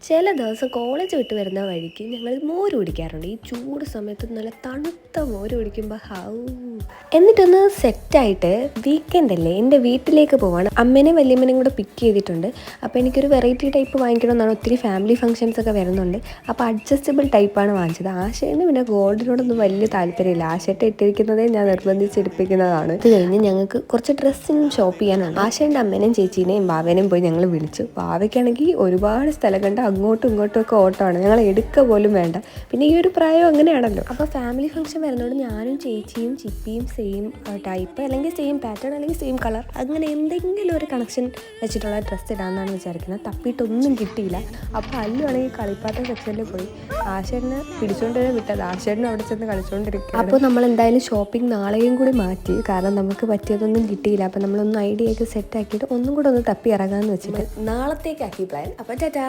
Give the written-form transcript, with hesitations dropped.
ചില ദിവസം കോളേജ് വിട്ട് വരുന്ന വഴിക്ക് ഞങ്ങൾ മോര് കുടിക്കാറുണ്ട്. ഈ ചൂട് സമയത്ത് നല്ല തണുത്ത മോര് കുടിക്കുമ്പോൾ എന്നിട്ടൊന്ന് സെറ്റായിട്ട് വീക്കെൻഡ് അല്ലേ, എൻ്റെ വീട്ടിലേക്ക് പോവാണ്. അമ്മേനെയും വല്യമ്മനെയും കൂടെ പിക്ക് ചെയ്തിട്ടുണ്ട്. അപ്പോൾ എനിക്കൊരു വെറൈറ്റി ടൈപ്പ് വാങ്ങിക്കണമെന്നാണ്. ഒത്തിരി ഫാമിലി ഫംഗ്ഷൻസ് ഒക്കെ വരുന്നുണ്ട്. അപ്പോൾ അഡ്ജസ്റ്റബിൾ ടൈപ്പാണ് വാങ്ങിച്ചത്. ആശേന് പിന്നെ ഗോൾഡിനോടൊന്നും വലിയ താല്പര്യമില്ല. ആശേട്ട ഇട്ടിരിക്കുന്നതേ ഞാൻ നിർബന്ധിച്ചെടുപ്പിക്കുന്നതാണ്. ഇത് കഴിഞ്ഞ് ഞങ്ങൾക്ക് കുറച്ച് ഡ്രസ്സിനും ഷോപ്പ് ചെയ്യാനുണ്ട്. ആശേൻ്റെ അമ്മേനെയും ചേച്ചീനെയും ബാവേനെയും പോയി ഞങ്ങൾ വിളിച്ചു. ബാവയ്ക്കാണെങ്കിൽ ഒരുപാട് സ്ഥലം കണ്ട് അങ്ങോട്ടും ഇങ്ങോട്ടും ഒക്കെ ഓട്ടമാണ്. ഞങ്ങൾ എടുക്കുക പോലും വേണ്ട. പിന്നെ ഈ ഒരു പ്രായം അങ്ങനെയാണല്ലോ. അപ്പോൾ ഫാമിലി ഫംഗ്ഷൻ വരുന്നതുകൊണ്ട് ഞാനും ചേച്ചിയും ചിപ്പിയും സെയിം ടൈപ്പ്, അല്ലെങ്കിൽ സെയിം പാറ്റേൺ, അല്ലെങ്കിൽ സെയിം കളർ, അങ്ങനെ എന്തെങ്കിലും ഒരു കണക്ഷൻ വെച്ചിട്ടുള്ള ഡ്രസ്സ് ഇടാമെന്നാണ് വിചാരിക്കുന്നത്. തപ്പിയിട്ടൊന്നും കിട്ടിയില്ല. അപ്പോൾ അല്ലുവാണെങ്കിൽ കളിപ്പാട്ട സെക്ഷനിൽ പോയി. ആശേനെ പിടിച്ചുകൊണ്ട് വിട്ടത്. ആശേനും അവിടെ ചെന്ന് കളിച്ചുകൊണ്ടിരിക്കുക. അപ്പോൾ നമ്മൾ എന്തായാലും ഷോപ്പിംഗ് നാളെയും കൂടി മാറ്റി. കാരണം നമുക്ക് പറ്റിയതൊന്നും കിട്ടിയില്ല. അപ്പോൾ നമ്മളൊന്ന് ഐഡിയ ഒക്കെ സെറ്റ് ആക്കിയിട്ട് ഒന്നും കൂടെ ഒന്ന് തപ്പി ഇറങ്ങാമെന്ന് വെച്ചിട്ട് നാളത്തേക്കാക്കി പ്ലാൻ. അപ്പോൾ ടാറ്റാ.